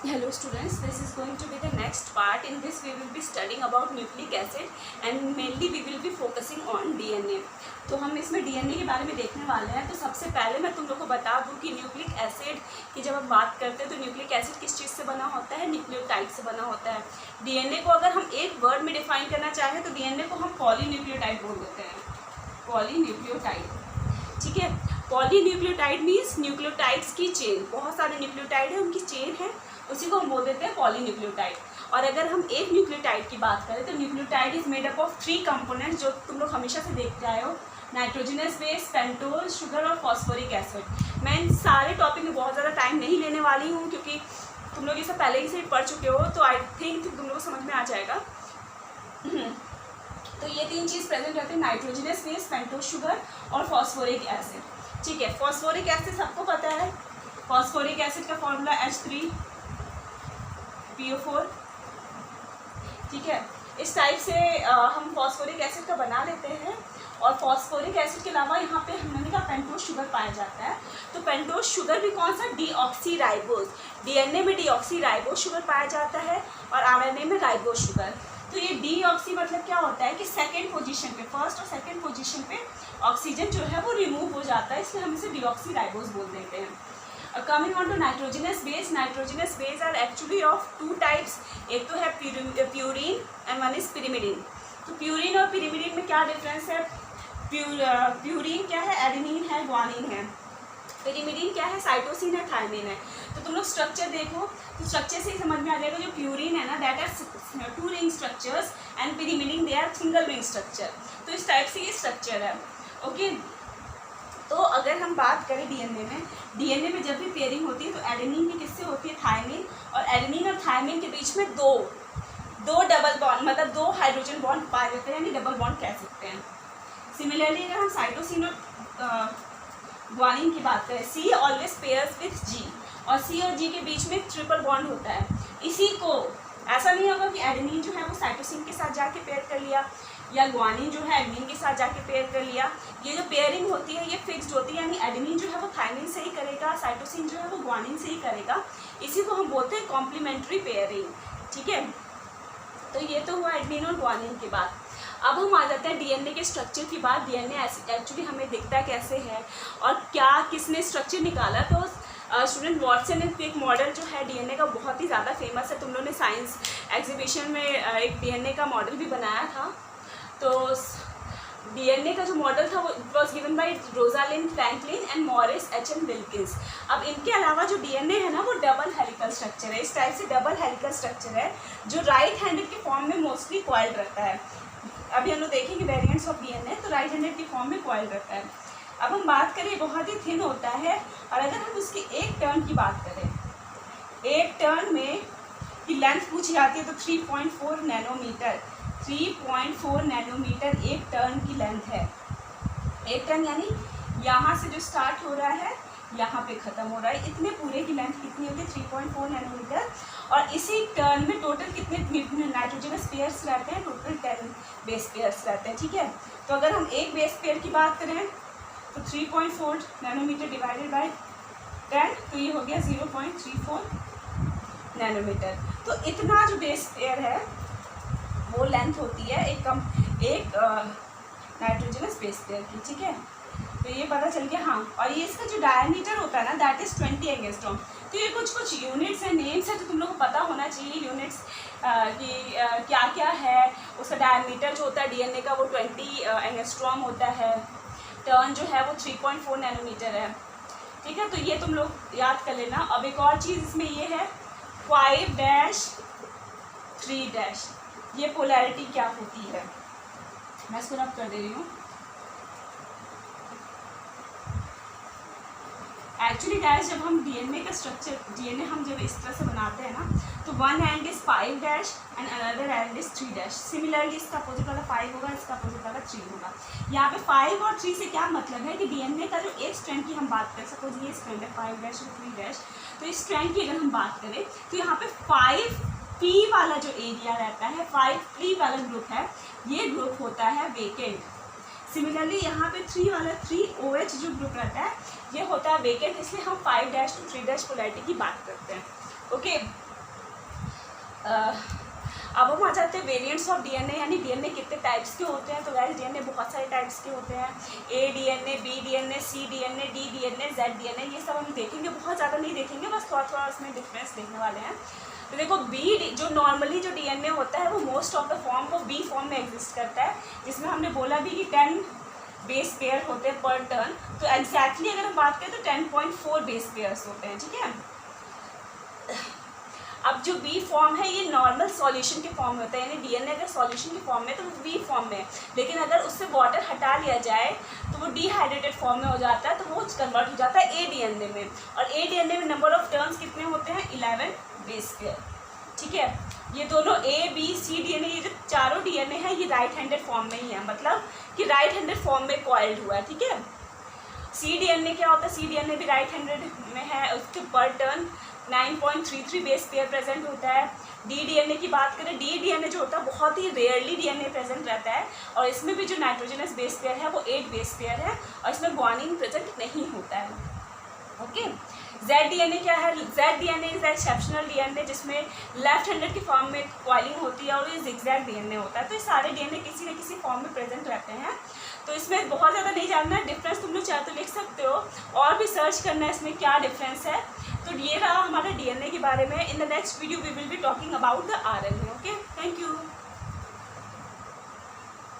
Hello students, this is going to be the next part. In this we will be studying about nucleic acid and mainly we will be focusing on DNA. तो हम इसमें DNA के बारे में देखने वाले हैं। तो सबसे पहले मैं तुम लोग को बता दूं कि न्यूक्लिक एसिड की जब हम बात करते हैं तो न्यूक्लिक एसिड किस चीज़ से बना होता है, न्यूक्लियोटाइड से बना होता है। DNA को अगर हम एक वर्ड में डिफाइन करना चाहें तो DNA को हम पॉलीन्यूक्लियोटाइड बोल देते हैं, पॉलीन्यूक्लियोटाइड। ठीक है, पॉलीन्यूक्लियोटाइड मीन्स न्यूक्लियोटाइड्स की चेन, बहुत सारे न्यूक्लियोटाइड है उनकी चेन है, उसी को हम बोल देते हैं पॉलीन्यूक्लियोटाइड। और अगर हम एक न्यूक्लियोटाइड की बात करें तो nucleotide is made up of 3 components जो तुम लोग हमेशा से देखते आए हो, नाइट्रोजनस बेस, पेंटोज, शुगर और फॉस्फोरिक एसिड। मैं इन सारे टॉपिक में बहुत ज़्यादा टाइम नहीं लेने वाली हूँ क्योंकि तुम लोग ये सब पहले ही से पढ़ चुके हो, तो आई थिंक तुम लोग को समझ में आ जाएगा। तो ये 3 चीज़ प्रेजेंट रहते हैं, नाइट्रोजनस बेस, पेंटोज शुगर और फॉस्फोरिक एसिड। ठीक है, फॉस्फोरिक एसिड सबको पता है, फॉस्फोरिक एसिड का फॉर्मूला H3PO4। ठीक है, इस टाइप से हम फॉस्फोरिक एसिड का बना लेते हैं। और फॉस्फोरिक एसिड के अलावा यहाँ पे हमने कहा पेंटोज शुगर पाया जाता है। तो पेंटोज शुगर भी कौन सा, डीऑक्सीराइबोज। डीएनए में डीऑक्सीराइबोज शुगर पाया जाता है और आरएनए में राइबोज शुगर। तो ये डीऑक्सी मतलब क्या होता है कि सेकेंड पोजीशन पे, फर्स्ट और सेकेंड पोजीशन पे ऑक्सीजन जो है वो रिमूव हो जाता है, इसलिए हम इसे डीऑक्सीराइबोज बोल देते हैं। Coming on to nitrogenous base, nitrogenous base are actually of 2 types. एक तो है purine and one is pyrimidine. तो प्यूरिन और पिरिमिडिन में क्या डिफरेंस है, प्यूरिन क्या है, एडेनिन है, ग्वानिन है। पिरिमिडिन क्या है, साइटोसिन है, थायमिन है। तो तुम लोग स्ट्रक्चर देखो तो स्ट्रक्चर से ही समझ में आ जाएगा। जो प्यूरिन है ना, that are 2 ring structures and pyrimidine they are single ring structure. तो इस टाइप से ये स्ट्रक्चर है। ओके, तो अगर हम बात करें डीएनए में जब भी पेयरिंग होती है तो एडेनिन की किससे होती है, थायमिन। और एडेनिन और थायमिन के बीच में दो डबल बॉन्ड, मतलब 2 हाइड्रोजन बॉन्ड पाए जाते हैं, यानी डबल बॉन्ड कह सकते हैं। सिमिलरली अगर हम साइटोसिन और ग्वानिन की बात करें, सी ऑलवेज पेयर्स विथ जी, और सी और जी के बीच में ट्रिपल बॉन्ड होता है। इसी को ऐसा नहीं होगा कि एडेनिन जो है वो साइटोसिन के साथ जाके पेयर कर लिया या ग्वानिन जो है एडेनिन के साथ जाके पेयर कर लिया। ये जो पेयरिंग होती है ये फिक्स्ड होती है, यानी एडेनिन जो है वो थायमिन से ही करेगा, साइटोसिन जो है वो ग्वानिन से ही करेगा। इसी को हम बोलते हैं कॉम्प्लीमेंट्री पेयरिंग। ठीक है, तो ये तो हुआ एडेनिन और ग्वानिन की बात। अब हम आ जाते हैं डीएनए के स्ट्रक्चर की बात। डीएनए एक्चुअली हमें दिखता कैसे है और क्या किसने स्ट्रक्चर निकाला। तो स्टूडेंट वाटसन ने एक मॉडल जो है डीएनए का बहुत ही ज़्यादा फेमस है, तुम लोगों ने साइंस एग्जीबिशन में एक डीएनए का मॉडल भी बनाया था। तो डीएनए का जो मॉडल था वो was given by Rosalind Franklin and Morris H.N.. Wilkins. अब इनके अलावा जो डीएनए है ना वो डबल हेलिकल स्ट्रक्चर है। इस टाइप से डबल हेलिकल स्ट्रक्चर है जो राइट हैंडेड के फॉर्म में मोस्टली कॉइल्ड रहता है। अभी हम लोग देखेंगे वेरिएंट्स ऑफ डीएनए, तो राइट हैंडेड के फॉर्म में कॉइल्ड रहता है। अब हम बात करें बहुत ही थिन होता है, और अगर हम उसकी एक टर्न की बात करें, एक टर्न में की लेंथ पूछी जाती है तो 3.4 नैनोमीटर, 3.4 नैनोमीटर एक टर्न की लेंथ है। एक टर्न यानी यहाँ से जो स्टार्ट हो रहा है यहाँ पे ख़त्म हो रहा है, इतने पूरे की लेंथ कितनी होती है, 3.4 नैनोमीटर। और इसी टर्न में टोटल कितने नाइट्रोजनस पेयर्स रहते हैं, टोटल 10 बेस पेयर्स रहते हैं। ठीक है, तो अगर हम एक बेस पेयर की बात करें तो 3.4 नैनोमीटर डिवाइडेड बाय 10, तो ये हो गया 0.34 नैनोमीटर। तो इतना जो बेस पेयर है वो लेंथ होती है एक नाइट्रोजनस बेस पेयर की। ठीक है, तो ये पता चल गया। हाँ, और ये इसका जो डायमीटर होता है ना दैट इज़ 20 एंगस्ट्रॉम। तो ये कुछ यूनिट्स हैं, नेम्स है, तो तुम लोग को पता होना चाहिए यूनिट्स कि क्या क्या है। उसका डायमीटर जो होता है डीएनए का वो 20 एंगस्ट्रॉम होता है। टर्न जो है वो 3.4 नैनोमीटर है। ठीक है, तो ये तुम लोग याद कर लेना। अब एक और चीज़ इसमें ये है 5-3-, ये पोलैरिटी क्या होती है, मैं इसको रब कर दे रही हूँ। एक्चुअली गाइस जब हम डीएनए का स्ट्रक्चर, डीएनए हम जब इस तरह से बनाते हैं ना, तो one and is 5' and another and is 3'। Similarly इसका अपोजिट वाला 5 होगा, इसका अपोजिट वाला 3 होगा। यहाँ पे 5 और 3 से क्या मतलब है कि डीएनए का जो एक स्ट्रैंड की हम बात करें, सपोज ये स्ट्रैंड है 5' और 3', तो इस स्ट्रैंड की अगर हम बात करें तो यहाँ पे 5p वाला जो एरिया रहता है, 5p वाला ग्रुप है, ये ग्रुप होता है वेकेंट। सिमिलरली यहाँ पे 3 वाला 3OH जो ग्रुप रहता है ये होता है वेकेंट, इसलिए हम 5' to 3' पोलैरिटी की बात करते हैं। ओके, अब हम आ जाते हैं वेरिएंट्स ऑफ डीएनए, यानी डीएनए कितने टाइप्स के होते हैं। तो गाइस डीएनए बहुत सारे टाइप्स के होते हैं, A DNA, B DNA, C DNA, D DNA, Z DNA, ये सब हम देखेंगे, बहुत ज़्यादा नहीं देखेंगे, बस थोड़ा थोड़ा उसमें डिफरेंस देखने वाले हैं। तो देखो बी जो नॉर्मली जो डीएनए होता है वो मोस्ट ऑफ द फॉर्म वो बी फॉर्म में एग्जिस्ट करता है, जिसमें हमने बोला भी कि 10 बेस पेयर होते हैं पर टर्न। तो एग्जैक्टली अगर हम बात करें तो 10.4 बेस पेयर्स होते हैं, ठीक है। अब जो बी फॉर्म है ये नॉर्मल सॉल्यूशन के फॉर्म में होता है, यानी डीएनए अगर सॉल्यूशन के फॉर्म में तो वो बी फॉर्म में है, लेकिन अगर उससे वाटर हटा लिया जाए तो वो डिहाइड्रेटेड फॉर्म में हो जाता है, तो वो कन्वर्ट हो जाता है ए डीएनए में। और ए डीएनए में नंबर ऑफ टर्न्स कितने होते हैं, 11 बेस पेयर, ठीक है। ये दोनों ए बी सी डीएनए, ये जो चारों डीएनए हैं ये राइट हैंडेड फॉर्म में ही है, मतलब कि राइट हैंडेड फॉर्म में कॉइल्ड हुआ है, ठीक है। सी डीएनए क्या होता है, सी डीएनए भी राइट हैंडेड में है, उसके पर टर्न 9.33 बेस पेयर प्रेजेंट होता है। डी डीएनए की बात करें, डी डीएनए जो होता है बहुत ही रेयरली डीएनए प्रेजेंट रहता है, और इसमें भी जो नाइट्रोजनस बेस पेयर है वो 8 बेस पेयर है, और इसमें ग्वानिन प्रेजेंट नहीं होता है, ओके। जेड डीएनए क्या है, Z DNA is exceptional DNA, जिसमें लेफ्ट हैंडेड की फॉर्म में कॉइलिंग होती है, और ये जिगजैग डीएनए होता है। तो ये सारे डीएनए किसी न किसी फॉर्म में प्रेजेंट रहते हैं। तो इसमें बहुत ज़्यादा नहीं जानना है, डिफरेंस तुम लोग चाहे तो लिख सकते हो, और भी सर्च करना है इसमें क्या डिफरेंस है। तो ये रहा हमारे डीएनए के बारे में। In the next video we will be talking about the RNA, okay. Thank you.